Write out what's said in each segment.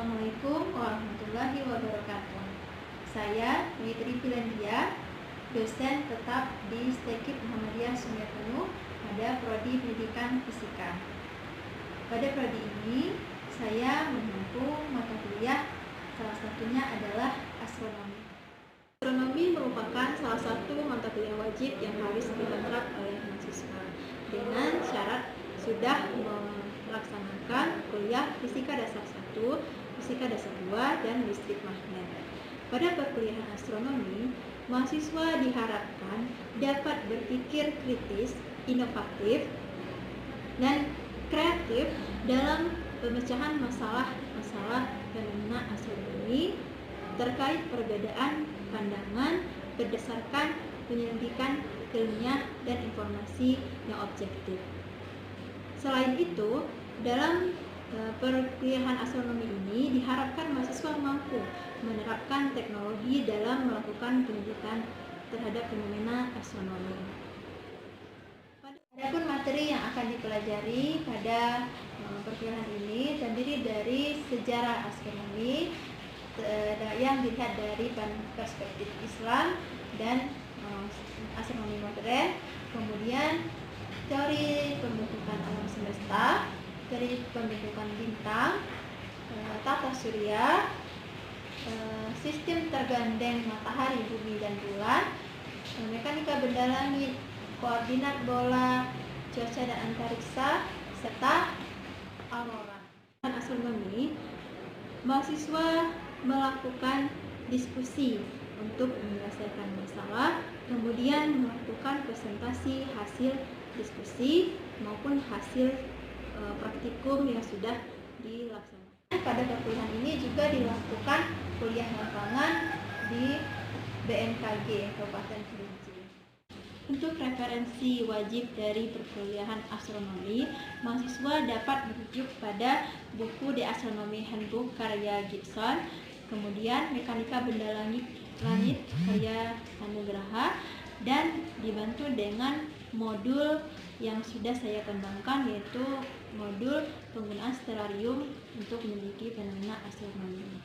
Assalamualaikum warahmatullahi wabarakatuh. Saya Witri Filandia, dosen tetap di STEKIP Muhammadiyah Sungai Penuh pada Prodi Pendidikan Fisika. Pada prodi ini, saya menempuh mata kuliah, salah satunya adalah astronomi. Astronomi merupakan salah satu mata kuliah wajib yang harus diterap oleh mahasiswa dengan syarat sudah melaksanakan kuliah Fisika Dasar 1, Fisika Dasar 2, dan Listrik Magnet. Pada perkuliahan astronomi, mahasiswa diharapkan dapat berpikir kritis, inovatif, dan kreatif dalam pemecahan masalah-masalah fenomena astronomi terkait perbedaan pandangan berdasarkan penyelidikan ilmiah dan informasi yang objektif. Selain itu, dalam perkuliahan astronomi ini diharapkan mahasiswa mampu menerapkan teknologi dalam melakukan penelitian terhadap fenomena astronomi. Adapun materi yang akan dipelajari pada perkuliahan ini terdiri dari sejarah astronomi yang dilihat dari perspektif Islam dan astronomi modern, kemudian teori pembentukan alam semesta, teori pembentukan bintang, tata surya, sistem tergandeng matahari, bumi, dan bulan, mekanika benda langit, koordinat bola, cuaca dan antariksa, serta aurora. Astronomi, mahasiswa melakukan diskusi untuk menyelesaikan masalah, kemudian melakukan presentasi hasil diskusi maupun hasil praktikum yang sudah dilaksanakan. Pada perkuliahan ini juga dilakukan kuliah lapangan di BMKG Kabupaten Kerinci. Untuk referensi wajib dari perkuliahan astronomi, mahasiswa dapat merujuk pada buku The Astronomy Handbook karya Gibson, kemudian Mekanika Benda Langit karya Anugraha, dan dibantu dengan modul yang sudah saya kembangkan, yaitu modul penggunaan sterarium untuk menyelidiki fenomena astronomi.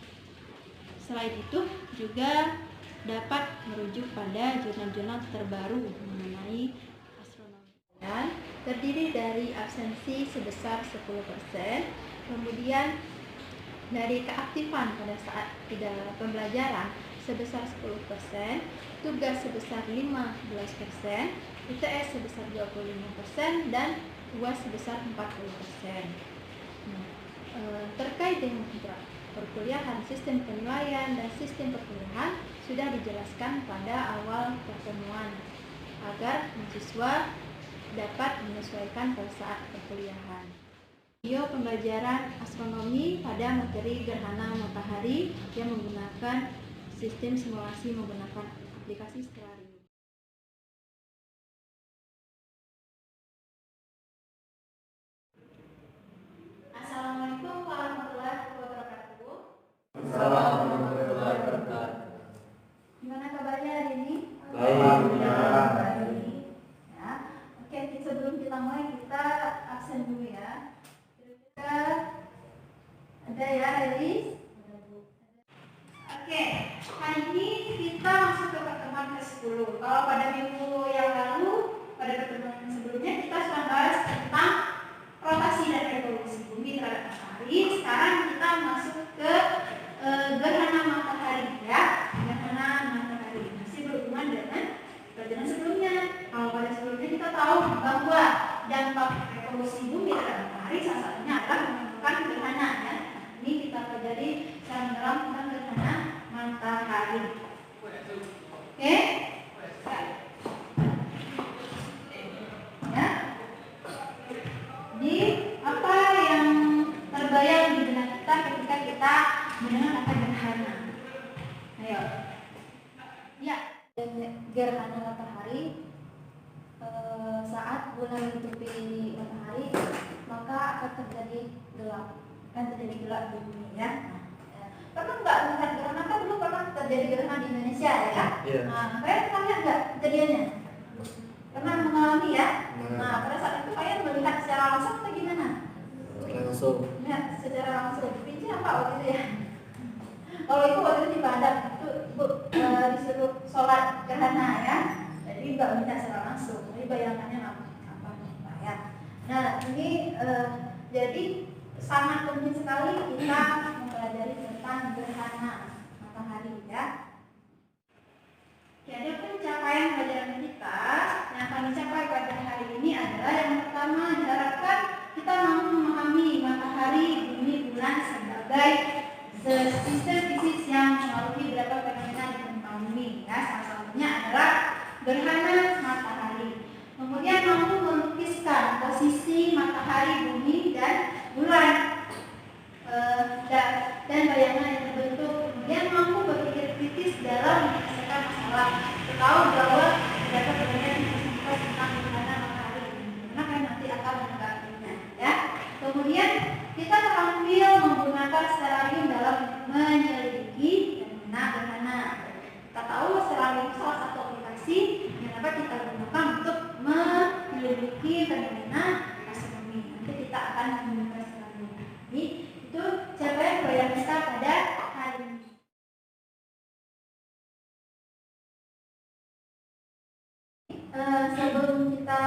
Selain itu juga dapat merujuk pada jurnal-jurnal terbaru mengenai astronomi. Dan terdiri dari absensi sebesar 10%, kemudian dari keaktifan pada saat pembelajaran sebesar 10%, tugas sebesar 15%, ITS sebesar 25%, dan UAS sebesar 40%. Terkait dengan perkuliahan, sistem penilaian dan sistem perkuliahan sudah dijelaskan pada awal pertemuan agar mahasiswa dapat menyesuaikan pada saat perkuliahan. Video pembelajaran astronomi pada materi gerhana matahari yang menggunakan sistem simulasi menggunakan aplikasi sterarium. Assalamualaikum warahmatullahi wabarakatuh. Assalamualaikum warahmatullahi wabarakatuh. Gimana kabarnya hari ini? Baik. Ya. Oke, sebelum kita mulai kita absen dulu ya. Kira-kira ada ya, Elis? Oke, hari ini kita masuk ke pertemuan ke-10. Kalau pada minggu yang lalu, pada pertemuan sebelumnya kita sudah bahas tentang rotasi dan revolusi bumi terhadap matahari. Sekarang kita masuk ke gerhana matahari ya. Gerhana matahari masih berhubungan dengan pelajaran sebelumnya. Kalau pada sebelumnya kita tahu bahwa dampak revolusi bumi terhadap matahari salah satunya adalah pembentukan gerhana ya. Ini kita pelajari secara mendalam tentang gerhana matahari. Oke? Ya. Jadi apa yang terbayang di benak kita ketika kita mendengar kata gerhana? Ayo. Ya, gerhana matahari saat bulan menutupi matahari maka akan terjadi gelap. Di bumi ya. Pernah nggak melihat gerhana? Kan dulu pernah terjadi gerhana di Indonesia ya? Iya. Nah, kalian pernah lihat nggak kejadiannya? Pernah mengalami ya? Nah, pada saat itu kalian melihat secara langsung atau gimana? Langsung. Ya, secara langsung. Pinci Cici apa waktu itu ya? Kalau itu waktu itu di Padang itu ibu disuruh sholat gerhana ya, jadi nggak minta secara langsung, jadi bayangannya apa ya. Nah ini jadi sangat penting sekali kita mempelajari tentang gerhana matahari ya. Jadi pencapaian pelajaran kita yang akan dicapai pada hari ini adalah yang pertama diharapkan kita mampu memahami matahari, bumi, bulan sebagai sistem fisik yang melalui beberapa fenomena di permukaan bumi ya. Salah satunya adalah gerhana matahari. Kemudian mampu melukiskan posisi matahari, bumi, dan bulan dan bayangan yang terbentuk. Kemudian mampu berpikir kritis dalam menyelesaikan masalah. Tahu bahwa beberapa fenomena disebut tentang gerhana matahari. Karena kan nanti akan menanggapinya ya. Kemudian kita tampil menggunakan sterarium dalam menyelidiki fenomena gerhana. Kita tahu sterarium salah satu aplikasi yang dapat kita gunakan untuk menyelidiki fenomena astronomi. Nanti kita akan menggunakan sterarium. Jadi itu capaian proyek kita pada hari ini. Sebelum kita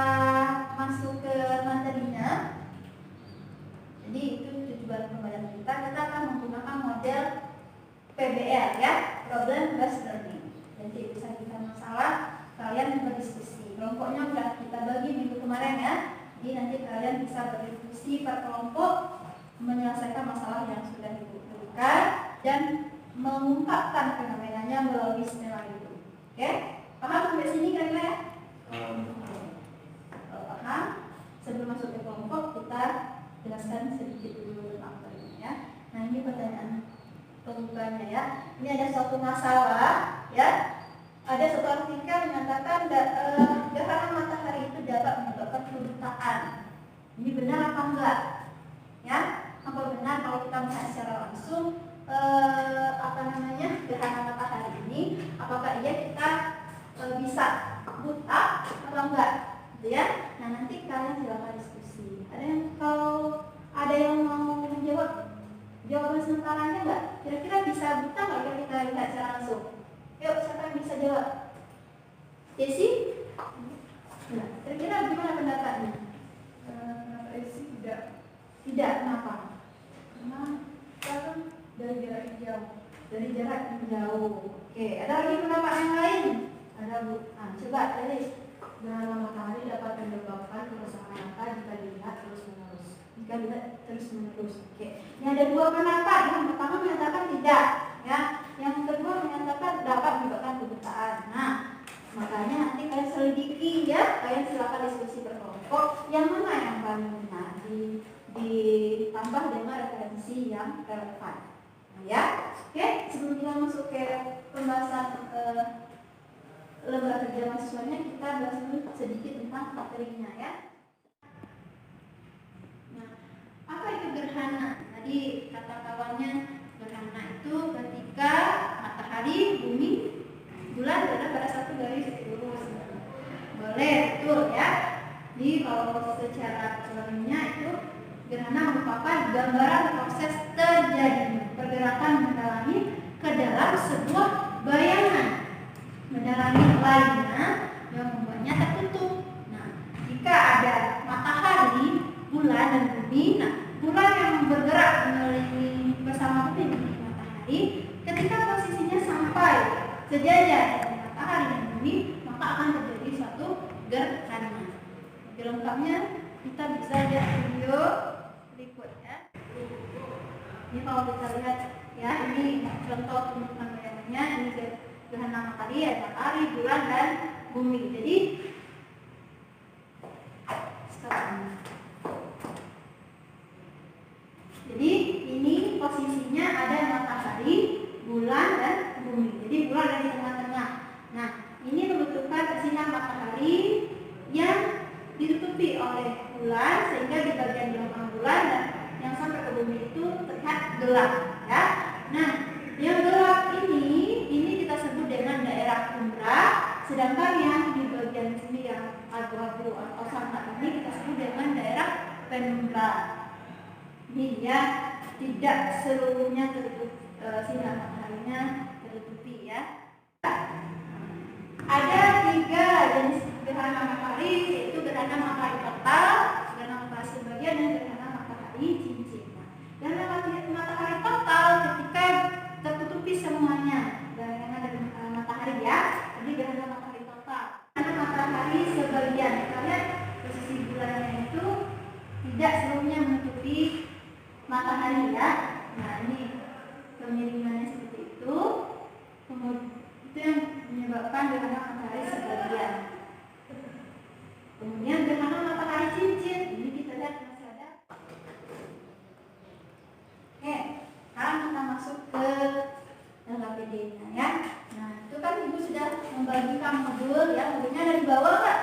masuk ke materinya, jadi itu tujuan pembelajaran kita akan menggunakan model PBL ya, Problem Based Learning. Jadi bisa kita masalah, kalian berdiskusi. Kelompoknya sudah kita bagi minggu kemarin ya. Jadi nanti kalian bisa berdiskusi per kelompok, menyelesaikan masalah yang sudah diberikan dan mengungkapkan fenomenanya melalui skenario itu. Oke? Paham sampai sini kalian? Kalau paham, sebelum masuk ke kelompok kita jelaskan sedikit dulu tentang materinya ya. Nah ini pertanyaan pembukanya ya. Ini ada suatu masalah ya. Ada suatu artikel menyatakan gerhana matahari itu dapat menyebabkan kebutaan. Ini benar apa enggak? Ya, apa benar kalau kita melihat secara langsung gerhana matahari ini? Apakah iya kita bisa buta atau enggak? Gitu ya. Nah nanti kalian silakan diskusi. Ada yang mau menjawab jawaban sementaranya enggak? Kira-kira bisa buta enggak kalau kita lihat secara langsung? Yuk, siapa yang bisa jawab? Desi? Nah, kira-kira gimana pendapatnya? Desi tidak. Tidak, kenapa? Karena kan dari jarak yang jauh. Dari jarak yang jauh. Oke, ada lagi pendapat yang lain? Ada Bu. Nah, coba Elis. Gerhana matahari dapat menyebabkan kerusakan mata jika dilihat terus-menerus. Oke. Ini ada dua pendapat. Yang pertama menyatakan tidak, ya. Yang kedua menyatakan dapat menyebabkan kebutaan. Nah, makanya nanti kalian selidiki ya. Kalian silakan diskusi berkelompok. Yang mana yang paling benar? Ditambah dengan referensi yang relevan. Nah, ya. Oke. Sebelum kita masuk ke pembahasan lembaga kerja mahasiswanya, kita bahas dulu sedikit tentang materinya ya. Nah, apa itu gerhana? Tadi kata kawannya gerhana itu ketika matahari, bumi, bulan berada pada satu garis lurus. Boleh, betul ya. Jadi kalau secara teorinya itu gerhana merupakan gambaran proses terjadinya pergerakan benda langit ke dalam sebuah bayangan benda langit lainnya yang membuatnya tertutup. Nah, jika ada matahari, bulan, dan bumi, nah bulan yang bergerak mengelilingi bersama bumi matahari, ketika posisinya sampai sejajar dengan matahari dan bumi, maka akan terjadi suatu gerhana. Lebih lengkapnya kita bisa lihat video berikut ya. Ini kalau kita lihat ya, ini contoh pembentukan bayangannya. Ini gerhana matahari, matahari, bulan, dan bumi. Jadi sekarang, jadi ini posisinya ada matahari, bulan, dan bumi. Jadi bulan ada di tengah-tengah. Nah, ini membentukkan sinar matahari yang ditutupi oleh bulan, sehingga di bagian belakang bulan dan yang sampai ke bumi itu terlihat gelap ya. Nah, yang gelap ini kita sebut dengan daerah umbra, sedangkan yang di bagian sini yang abu-abu atau sangat ini kita sebut dengan daerah penumbra. Ini ya tidak seluruhnya tertutup, sinar mataharinya tertutupi ya. Ada 3 jenis gerhana matahari, yaitu gerhana matahari total, gerhana matahari sebagian, dan gerhana matahari cincin. Gerhana matahari total ketika tertutupi semuanya gerhana dari matahari ya. Jadi gerhana matahari total. Gerhana matahari sebagian, kalian posisi bulannya itu tidak seluruhnya menutupi matahari ya. Nah ini kemiringannya seperti itu. Kemudian itu yang menyebabkan gerhana matahari sebagian. Kemudian gerhana matahari cincin, ini kita lihat masih ada. Oke, sekarang kita masuk ke LKPD-nya ya. Nah itu kan ibu sudah membagikan modul ya. Modulnya ada di bawah nggak?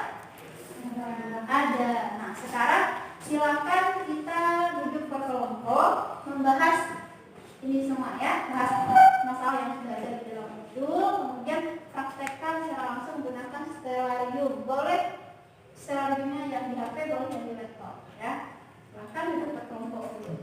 Ada. Nah sekarang silakan kita duduk berkelompok membahas ini semua ya, bahas masalah yang sudah ada di dalam modul, kemudian praktekkan secara langsung menggunakan stellarium. Boleh stellariumnya yang di HP, boleh yang di laptop ya. Silakan duduk berkelompok dulu.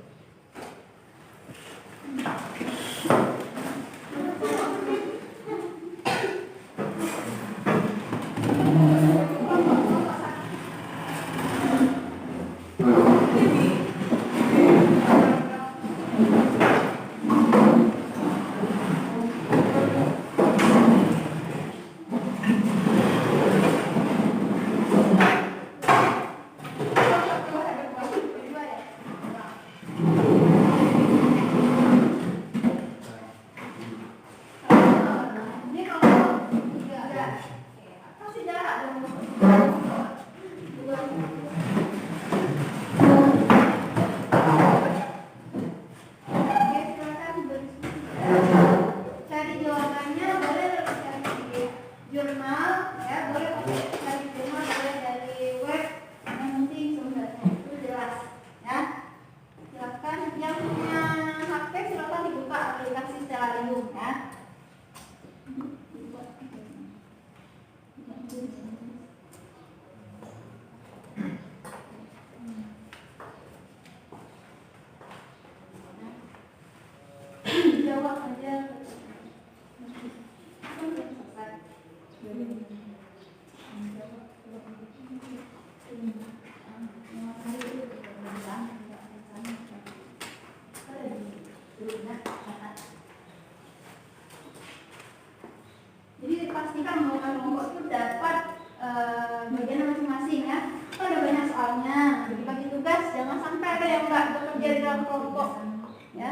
Jadi pastikan kelompok itu dapat bagian masing-masing ya. Kalau ada banyak soalnya, jadi bagi tugas jangan sampai ada yang nggak bekerja di dalam kelompok ya.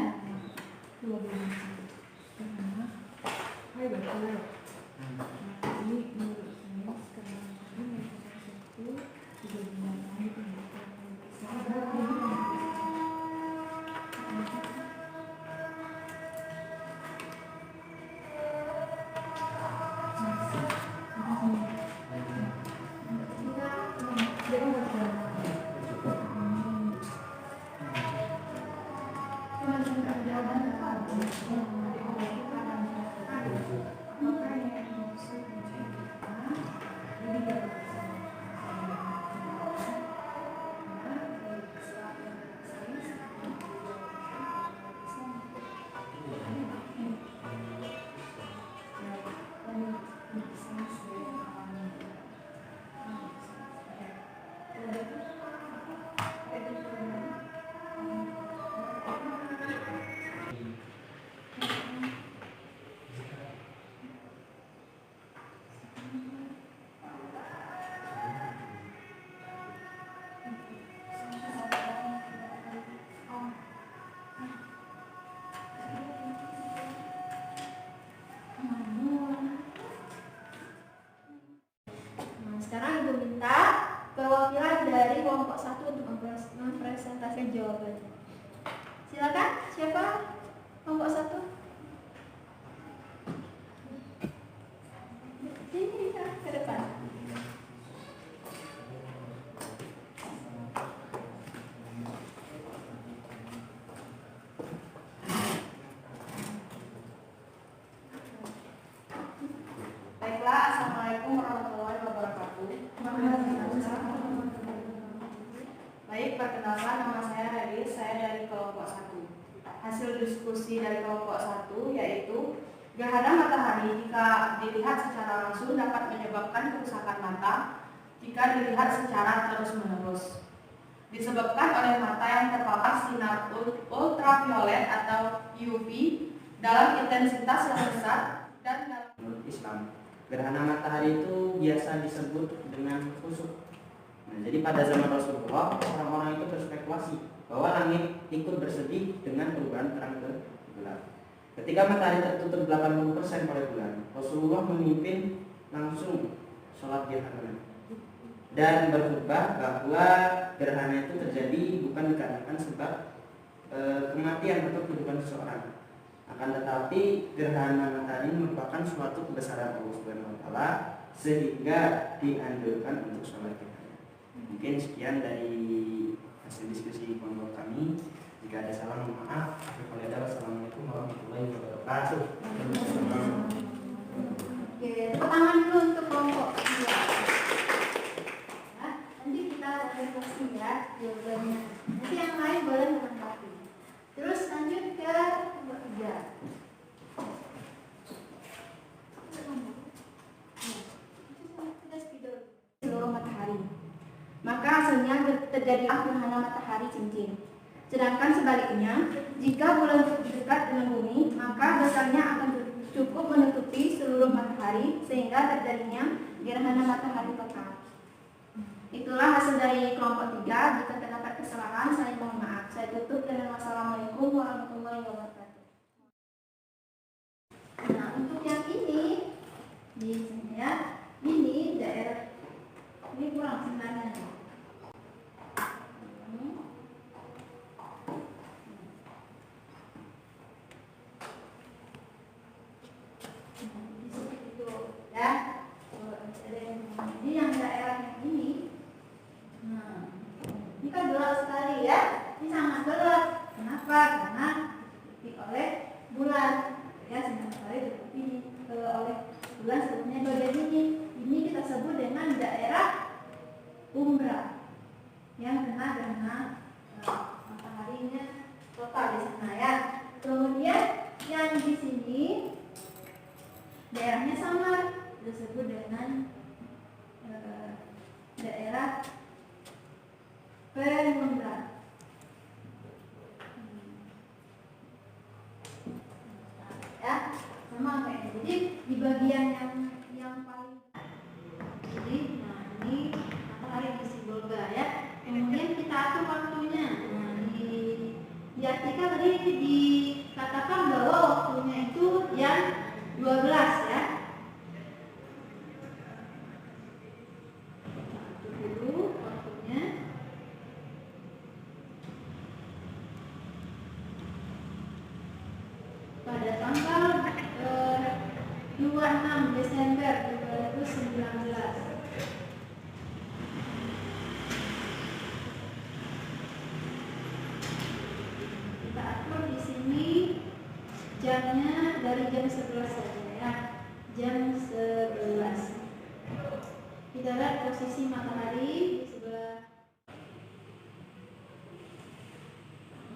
Sekarang Ibu minta perwakilan dari kelompok 1 untuk mempresentasikan jawabannya. Silakan, siapa kelompok 1? Sini ke depan. Baiklah, Assalamualaikum warahmatullahi wabarakatuh. Baik, perkenalkan nama saya Radis, saya dari kelompok 1. hasil diskusi dari kelompok 1 yaitu gerhana matahari jika dilihat secara langsung dapat menyebabkan kerusakan mata jika dilihat secara terus-menerus. Disebabkan oleh mata yang terpapar sinar ultraviolet atau UV dalam intensitas yang besar dan dalam menurut Islam. Gerhana matahari itu biasa disebut dengan khusuf. Nah, jadi pada zaman Rasulullah, orang-orang itu berspekulasi bahwa langit ikut bersedih dengan perubahan terang ke gelap. Ketika matahari tertutup 80% oleh bulan, Rasulullah memimpin langsung sholat gerhana dan berkhutbah bahwa gerhana itu terjadi bukan dikarenakan sebab kematian atau kehidupan seseorang. Akan tetapi gerhana matahari merupakan suatu kebesaran Allah Subhanahu wa taala sehingga dianjurkan untuk sholat gerhana. Mungkin sekian dari hasil diskusi kelompok kami. Jika ada salah mohon maaf. Wassalamualaikum warahmatullahi wabarakatuh. Oke, tepuk tangan dulu untuk kelompok 2. Ya, nanti kita refleksi ya jawabannya. Nanti yang lain boleh melengkapi. Terus lanjut ke kelompok 3. seluruh matahari. Maka hasilnya terjadilah gerhana matahari cincin. Sedangkan sebaliknya, jika bulan dekat dengan bumi, maka besarnya akan cukup menutupi seluruh matahari sehingga terjadinya gerhana matahari total. Itulah hasil dari kelompok 3. Jika terdapat kesalahan, saya mohon maaf. Saya tutup dengan wassalamualaikum warahmatullahi wabarakatuh. Nah, untuk yang ini di sini ya, ini daerah ini kurang sebenarnya. Ini yang daerah yang ini, nah, ini kan gelap sekali ya, ini sangat gelap. Kenapa? Karena ditutupi oleh bulan, ya sangat sekali ditutupi oleh bulan sebelumnya bagian ini. Ini kita sebut dengan daerah umbra yang kena gerhana mataharinya total di sana ya. Kemudian yang di sini daerahnya samar, disebut dengan daerah penumbra. Ya, sama kayak ini. Jadi di bagian yang paling, jadi nah ini matahari di Sibolga ya. Kemudian kita atur waktunya. Nah, di artikel tadi dikatakan bahwa waktunya itu yang 12 ya. Dulu waktunya. Pada tanggal 26 Desember 2019. Kita atur di sini jamnya dari jam 11 saja ya. Jam 11. Kita lihat posisi matahari di sebelah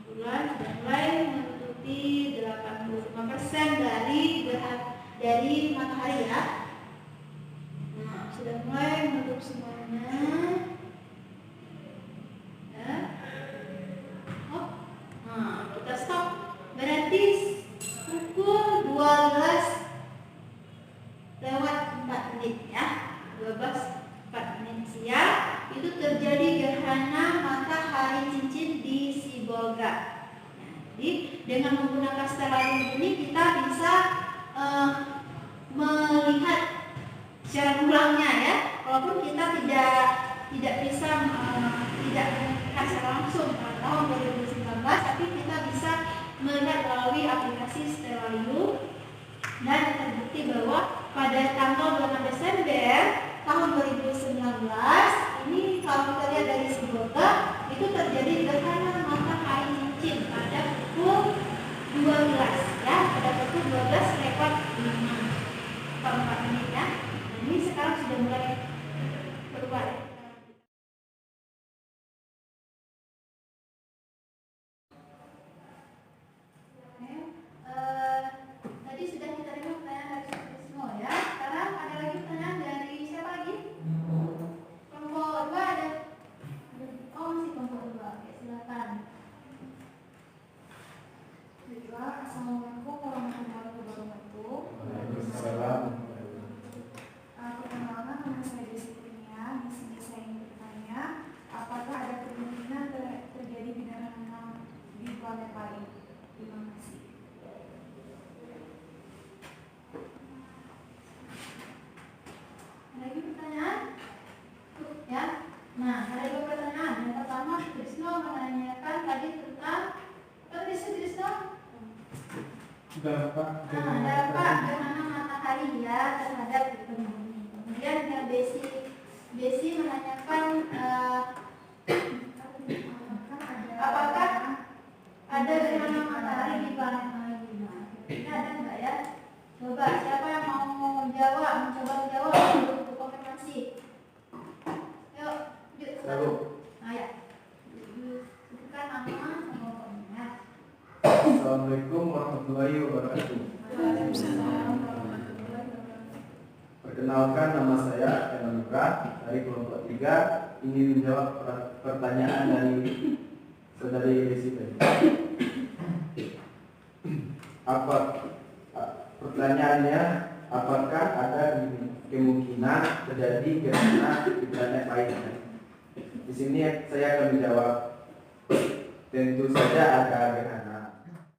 bulan sudah mulai menutupi 85% dari matahari ya. Nah, sudah mulai menutup semuanya. Ya. Oh. Nah, kita stop. Berarti pukul 12 lewat 4 menit ya. 12:04 siang itu terjadi gerhana matahari cincin di Sibolga. Nah, jadi dengan menggunakan stellarium ini kita bisa melihat secara ulangnya ya. Walaupun kita tidak bisa tidak melihat secara langsung pada tahun 2019, tapi kita bisa melihat melalui aplikasi stellarium dan terbukti bahwa pada tanggal 8 Desember tahun 2019 ini kalau kita lihat dari Sibolga itu terjadi gerhana matahari cincin pada pukul 12 ya, pada pukul 12:04 menit ya. Nah, ini sekarang sudah mulai berubah. Dampak dampak gerhana matahari ya terhadap bumi. Kemudian yang Besi menanyakan apakah ada gerhana matahari di planet lain? Ini ada enggak ya? Coba siapa yang mau mencoba menjawab untuk konfirmasi? Yuk. Lalu. Nah ya. Sebutkan nama sama pokoknya. Assalamualaikum warahmatullahi wabarakatuh. Perkenalkan, nama saya Eno Nugra dari kelompok 3, ingin menjawab pertanyaan dari saudari Desi tadi. Pertanyaannya, apakah ada kemungkinan terjadi gerhana di planet lain? Di sini saya akan menjawab, tentu saja ada gerhana.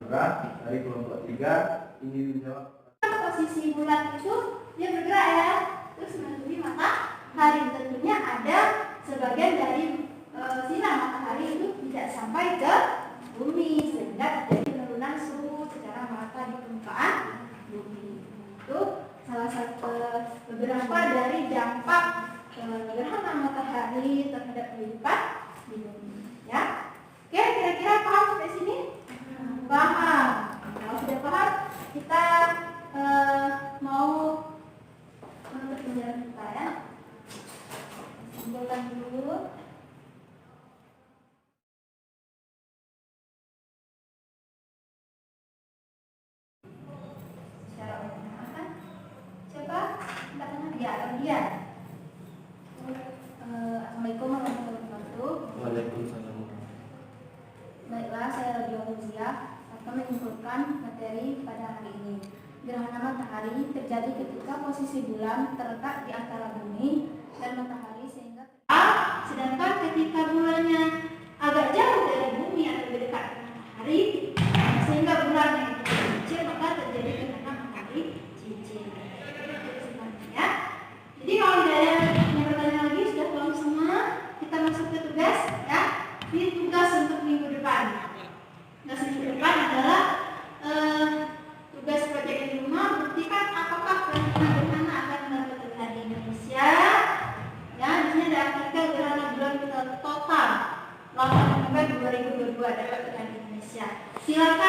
Dari kelompok 3 ingin menjawab. Posisi bulan itu dia bergerak ya, terus menuju matahari. Tentunya ada sebagian dari sinar matahari itu tidak sampai ke bumi sehingga terjadi penurunan suhu secara merata di permukaan bumi. Itu salah satu beberapa dari dampak gerhana matahari terhadap kehidupan di bumi. Ya, oke, kira-kira paham sampai sini? Paham. Kalau sudah paham, kita mau menutup pelajaran kita ya. Simpulkan dulu. Secara umum, siapa? Tidak kenal dia atau dia? Assalamualaikum warahmatullahi wabarakatuh. Waalaikumsalam. Baiklah, saya Rodia Fauzia akan menyimpulkan materi pada hari ini. Gerhana matahari terjadi ketika posisi bulan terletak di antara bumi dan matahari sehingga sedangkan ketika bulannya agak jauh dari bumi atau lebih dekat dengan matahari sehingga bulannya itu kecil, maka terjadi gerhana matahari cincin. Ya. Jadi kalau tidak ada yang bertanya lagi, sudah paham semua, kita masuk ke tugas ya. Ini tugas untuk minggu depan. Tugas minggu depan adalah tugas proyek di rumah, buktikan apakah gerhana akan terlihat di Indonesia. Ya, di sini ada artikel gerhana bulan total 8 November 2022 dapat terlihat di Indonesia. Silakan